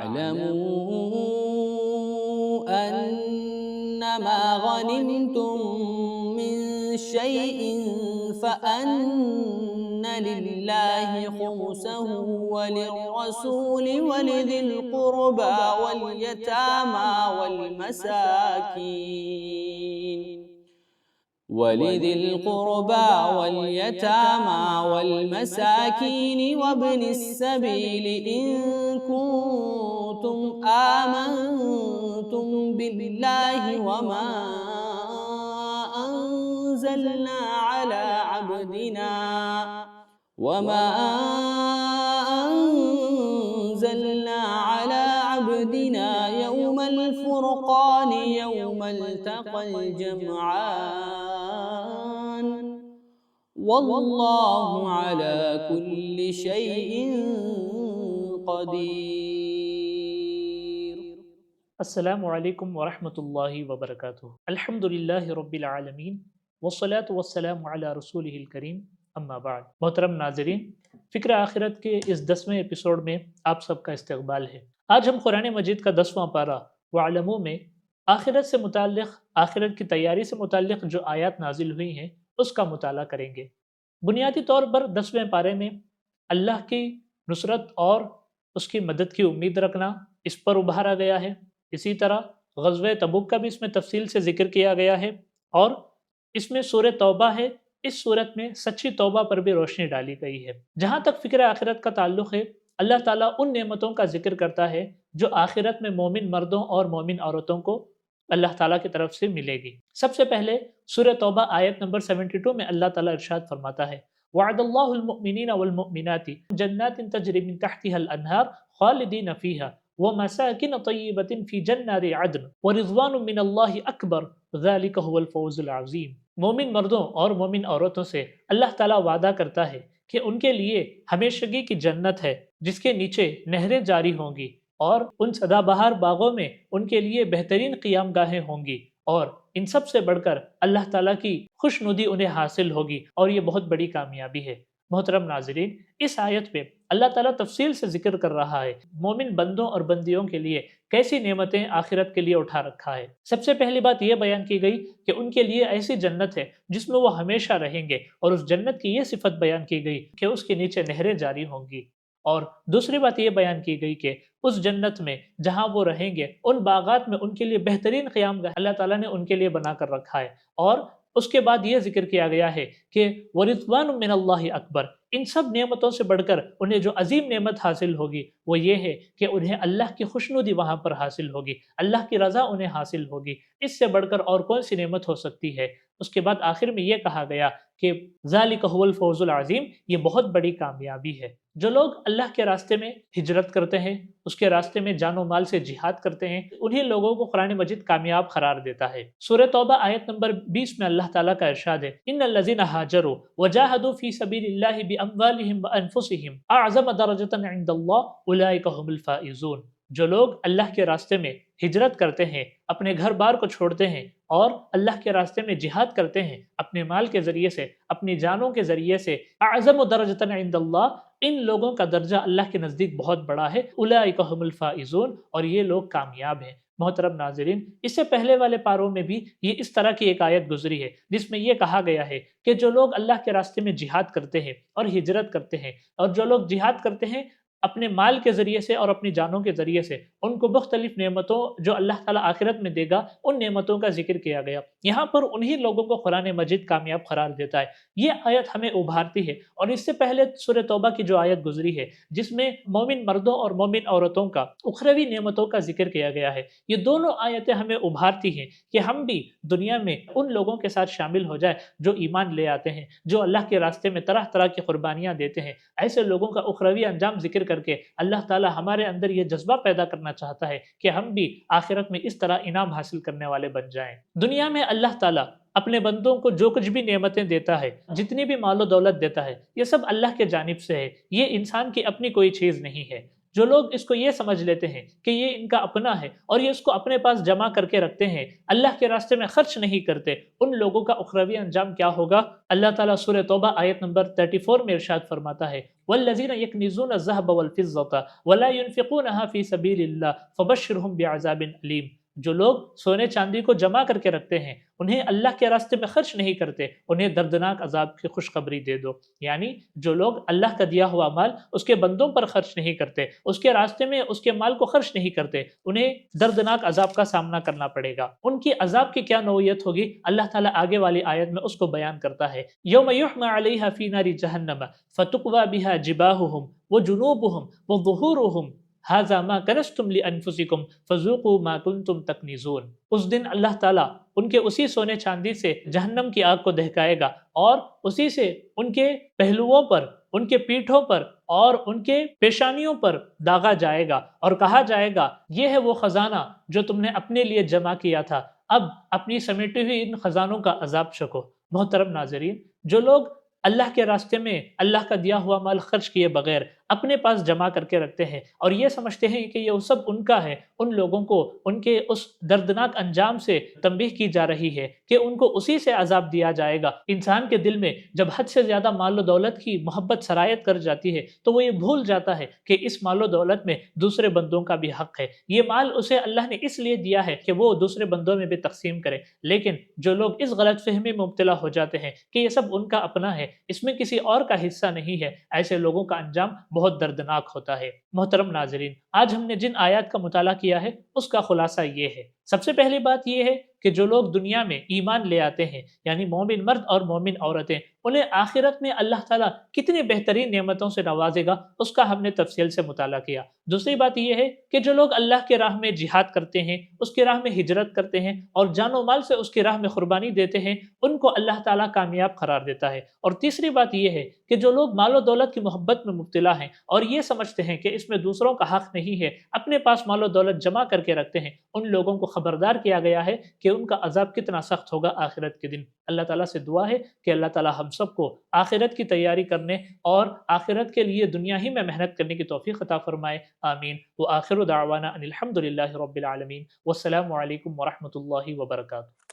وَاعْلَمُوا أَنَّمَا غَنِمْتُم مِّن شَيْءٍ فَأَنَّ لِلَّهِ خُمُسَهُ وَلِلرَّسُولِ وَلِذِي الْقُرْبَىٰ وَالْيَتَامَىٰ والمساكين وابن السبيل إن كنتم آمنتم بالله وما أنزلنا على عبدنا يوم الفرقان يوم التقى الجمعان والله على كل شيء قدير۔ السلام علیکم ورحمۃ اللہ وبرکاتہ۔ الحمد للہ رب العالمین والصلاة والسلام علی رسولہ الکریم، اما بعد۔ محترم ناظرین، فکر آخرت کے اس 10ویں ایپیسوڈ میں آپ سب کا استقبال ہے۔ آج ہم قرآن مجید کا 10واں پارہ وَاعْلَمُوا میں آخرت سے متعلق، آخرت کی تیاری سے متعلق جو آیات نازل ہوئی ہیں اس کا مطالعہ کریں گے۔ بنیادی طور پر 10ویں پارے میں اللہ کی نصرت اور اس کی مدد کی امید رکھنا اس پر ابھارا گیا ہے۔ اسی طرح غزوہ تبوک کا بھی اس میں تفصیل سے ذکر کیا گیا ہے، اور اس میں سورہ توبہ ہے، اس صورت میں سچی توبہ پر بھی روشنی ڈالی گئی ہے۔ جہاں تک فکر آخرت کا تعلق ہے، اللہ تعالیٰ ان نعمتوں کا ذکر کرتا ہے جو آخرت میں مومن مردوں اور مومن عورتوں کو اللہ تعالیٰ کی طرف سے ملے گی۔ سب سے پہلے سورہ توبہ آیت نمبر 72 میں اللہ تعالیٰ ارشاد فرماتا ہے وَعَدَ اللَّهُ الْمُؤْمِنِينَ وَالْمُؤْمِنَاتِ جَنَّاتٍ تَجْرِي مِن تَحْتِهَا الْأَنْهَارُ خَالِدِينَ فِيهَا وَمَسَاكِنَ طَيِّبَةٍ فِي جَنَّاتِ عَدْنٍ وَرِضْوَانٌ مِّنَ اللَّهِ أَكْبَرُ ذَلِكَ هُوَ الْفَوْزُ الْعَظِيمُ۔ مومن مردوں اور مومن عورتوں سے اللہ تعالیٰ وعدہ کرتا ہے کہ ان کے لیے ہمیشگی کی جنت ہے جس کے نیچے نہریں جاری ہوں گی، اور ان سدا بہار باغوں میں ان کے لیے بہترین قیام گاہیں ہوں گی، اور ان سب سے بڑھ کر اللہ تعالیٰ کی خوشنودی انہیں حاصل ہوگی، اور یہ بہت بڑی کامیابی ہے۔ محترم ناظرین، اس آیت پہ اللہ تعالیٰ تفصیل سے ذکر کر رہا ہے مومن بندوں اور بندیوں کے لیے کیسی نعمتیں آخرت کے لیے اٹھا رکھا ہے۔ سب سے پہلی بات یہ بیان کی گئی کہ ان کے لیے ایسی جنت ہے جس میں وہ ہمیشہ رہیں گے، اور اس جنت کی یہ صفت بیان کی گئی کہ اس کے نیچے نہریں جاری ہوں گی۔ اور دوسری بات یہ بیان کی گئی کہ اس جنت میں جہاں وہ رہیں گے ان باغات میں ان کے لیے بہترین قیام گاہ اللہ تعالیٰ نے ان کے لیے بنا کر رکھا ہے۔ اور اس کے بعد یہ ذکر کیا گیا ہے کہ وَرِضْوَانٌ مِّنَ اللَّهِ أَكْبَرُ، ان سب نعمتوں سے بڑھ کر انہیں جو عظیم نعمت حاصل ہوگی وہ یہ ہے کہ انہیں اللہ کی خوشنودی وہاں پر حاصل ہوگی، اللہ کی رضا انہیں حاصل ہوگی۔ اس سے بڑھ کر اور کون سی نعمت ہو سکتی ہے؟ اس کے بعد آخر میں یہ کہا گیا کہ ذَلِكَ هُوَ الْفَوْزُ الْعَظِيمُ، یہ بہت بڑی کامیابی ہے۔ جو لوگ اللہ کے راستے میں ہجرت کرتے ہیں، اس کے راستے میں جان و مال سے جہاد کرتے ہیں، انہی لوگوں کو قرآن مجید کامیاب قرار دیتا ہے۔ سورہ توبہ آیت نمبر 20 میں اللہ تعالیٰ کا ارشاد ہے إِنَّ الَّذِينَ هَاجَرُوا وَجَاهَدُوا فِي سَبِيلِ اللَّهِ بِأَمْوَالِهِمْ وَأَنفُسِهِمْ أَعْظَمَ دَرَجَةً عِندَ اللَّهِ أُولَٰئِكَ هُمُ الْفَائِزُونَ۔ جو لوگ اللہ کے راستے میں ہجرت کرتے ہیں، اپنے گھر بار کو چھوڑتے ہیں اور اللہ کے راستے میں جہاد کرتے ہیں، اپنے مال کے ذریعے سے، اپنی جانوں کے ذریعے سے، اعظم درجۃ عند اللہ، ان لوگوں کا درجہ اللہ کے نزدیک بہت بڑا ہے، اولئک هم الفائزون، اور یہ لوگ کامیاب ہیں۔ محترم ناظرین، اس سے پہلے والے پاروں میں بھی یہ اس طرح کی ایک آیت گزری ہے جس میں یہ کہا گیا ہے کہ جو لوگ اللہ کے راستے میں جہاد کرتے ہیں اور ہجرت کرتے ہیں، اور جو لوگ جہاد کرتے ہیں اپنے مال کے ذریعے سے اور اپنی جانوں کے ذریعے سے، ان کو مختلف نعمتوں جو اللہ تعالیٰ آخرت میں دے گا ان نعمتوں کا ذکر کیا گیا۔ یہاں پر انہی لوگوں کو قرآن مجید کامیاب قرار دیتا ہے۔ یہ آیت ہمیں ابھارتی ہے، اور اس سے پہلے سورہ توبہ کی جو آیت گزری ہے جس میں مومن مردوں اور مومن عورتوں کا اخروی نعمتوں کا ذکر کیا گیا ہے، یہ دونوں آیتیں ہمیں ابھارتی ہیں کہ ہم بھی دنیا میں ان لوگوں کے ساتھ شامل ہو جائے جو ایمان لے آتے ہیں، جو اللہ کے راستے میں طرح طرح کی قربانیاں دیتے ہیں۔ ایسے لوگوں کا اخروی انجام ذکر کر کے اللہ تعالیٰ ہمارے اندر یہ جذبہ پیدا کرنا چاہتا ہے کہ ہم بھی آخرت میں اس طرح انعام حاصل کرنے والے بن جائیں۔ دنیا میں اللہ تعالیٰ اپنے بندوں کو جو کچھ بھی نعمتیں دیتا ہے، جتنی بھی مال و دولت دیتا ہے، یہ سب اللہ کے جانب سے ہے، یہ انسان کی اپنی کوئی چیز نہیں ہے۔ جو لوگ اس کو یہ سمجھ لیتے ہیں کہ یہ ان کا اپنا ہے اور یہ اس کو اپنے پاس جمع کر کے رکھتے ہیں، اللہ کے راستے میں خرچ نہیں کرتے، ان لوگوں کا اخروی انجام کیا ہوگا؟ اللہ تعالیٰ سورہ توبہ آیت نمبر 34 میں ارشاد فرماتا ہے وَالَّذِينَ يَكْنِزُونَ الذَّهَبَ وَالْفِضَّةَ وَلَا يُنْفِقُونَهَا فِي سَبِيلِ اللَّهِ فَبَشِّرْهُم بِعَذَابٍ أَلِيمٍ۔ جو لوگ سونے چاندی کو جمع کر کے رکھتے ہیں، انہیں اللہ کے راستے میں خرچ نہیں کرتے، انہیں دردناک عذاب کی خوشخبری دے دو۔ یعنی جو لوگ اللہ کا دیا ہوا مال اس کے بندوں پر خرچ نہیں کرتے، اس کے راستے میں اس کے مال کو خرچ نہیں کرتے، انہیں دردناک عذاب کا سامنا کرنا پڑے گا۔ ان کی عذاب کی کیا نوعیت ہوگی؟ اللہ تعالیٰ آگے والی آیت میں اس کو بیان کرتا ہے یوم یحمى علیہا فی نار جہنم فتقوی بہا جباہہم وجنوبہم وظہورہم ھذا ما کنزتم لانفسکم فذوقوا ما کنتم تکنزون۔ اس دن اللہ تعالیٰ ان کے اسی سونے چاندی سے جہنم کی آگ کو دہکائے گا اور اسی سے ان کے پہلوؤں پر، ان کے پیٹھوں پر اور ان کے پیشانیوں پر داغا جائے گا اور کہا جائے گا یہ ہے وہ خزانہ جو تم نے اپنے لیے جمع کیا تھا، اب اپنی سمیٹی ہوئی ان خزانوں کا عذاب چکھو۔ محترم ناظرین، جو لوگ اللہ کے راستے میں اللہ کا دیا ہوا مال خرچ کیے بغیر اپنے پاس جمع کر کے رکھتے ہیں اور یہ سمجھتے ہیں کہ یہ سب ان کا ہے، ان لوگوں کو ان کے اس دردناک انجام سے تنبیہ کی جا رہی ہے کہ ان کو اسی سے عذاب دیا جائے گا۔ انسان کے دل میں جب حد سے زیادہ مال و دولت کی محبت سرایت کر جاتی ہے تو وہ یہ بھول جاتا ہے کہ اس مال و دولت میں دوسرے بندوں کا بھی حق ہے، یہ مال اسے اللہ نے اس لیے دیا ہے کہ وہ دوسرے بندوں میں بھی تقسیم کرے۔ لیکن جو لوگ اس غلط فہمی میں مبتلا ہو جاتے ہیں کہ یہ سب ان کا اپنا ہے، اس میں کسی اور کا حصہ نہیں ہے، ایسے لوگوں کا انجام بہت دردناک ہوتا ہے۔ محترم ناظرین، آج ہم نے جن آیات کا مطالعہ کیا ہے اس کا خلاصہ یہ ہے۔ سب سے پہلی بات یہ ہے کہ جو لوگ دنیا میں ایمان لے آتے ہیں، یعنی مومن مرد اور مومن عورتیں، انہیں آخرت میں اللہ تعالیٰ کتنی بہترین نعمتوں سے نوازے گا، اس کا ہم نے تفصیل سے مطالعہ کیا۔ دوسری بات یہ ہے کہ جو لوگ اللہ کے راہ میں جہاد کرتے ہیں، اس کے راہ میں ہجرت کرتے ہیں اور جان و مال سے اس کی راہ میں قربانی دیتے ہیں، ان کو اللہ تعالیٰ کامیاب قرار دیتا ہے۔ اور تیسری بات یہ ہے کہ جو لوگ مال و دولت کی محبت میں مبتلا ہیں اور یہ سمجھتے ہیں کہ اس میں دوسروں کا حق نہیں ہے، اپنے پاس مال و دولت جمع کر کے رکھتے ہیں، ان لوگوں کو خبردار کیا گیا ہے کہ ان کا عذاب کتنا سخت ہوگا آخرت کے دن۔ اللہ تعالیٰ سے دعا ہے کہ اللہ تعالیٰ ہم سب کو آخرت کی تیاری کرنے اور آخرت کے لیے دنیا ہی میں محنت کرنے کی توفیق عطا فرمائے، آمین۔ وآخر دعوانا ان الحمد للہ رب العالمین، والسلام علیکم ورحمۃ اللہ وبرکاتہ۔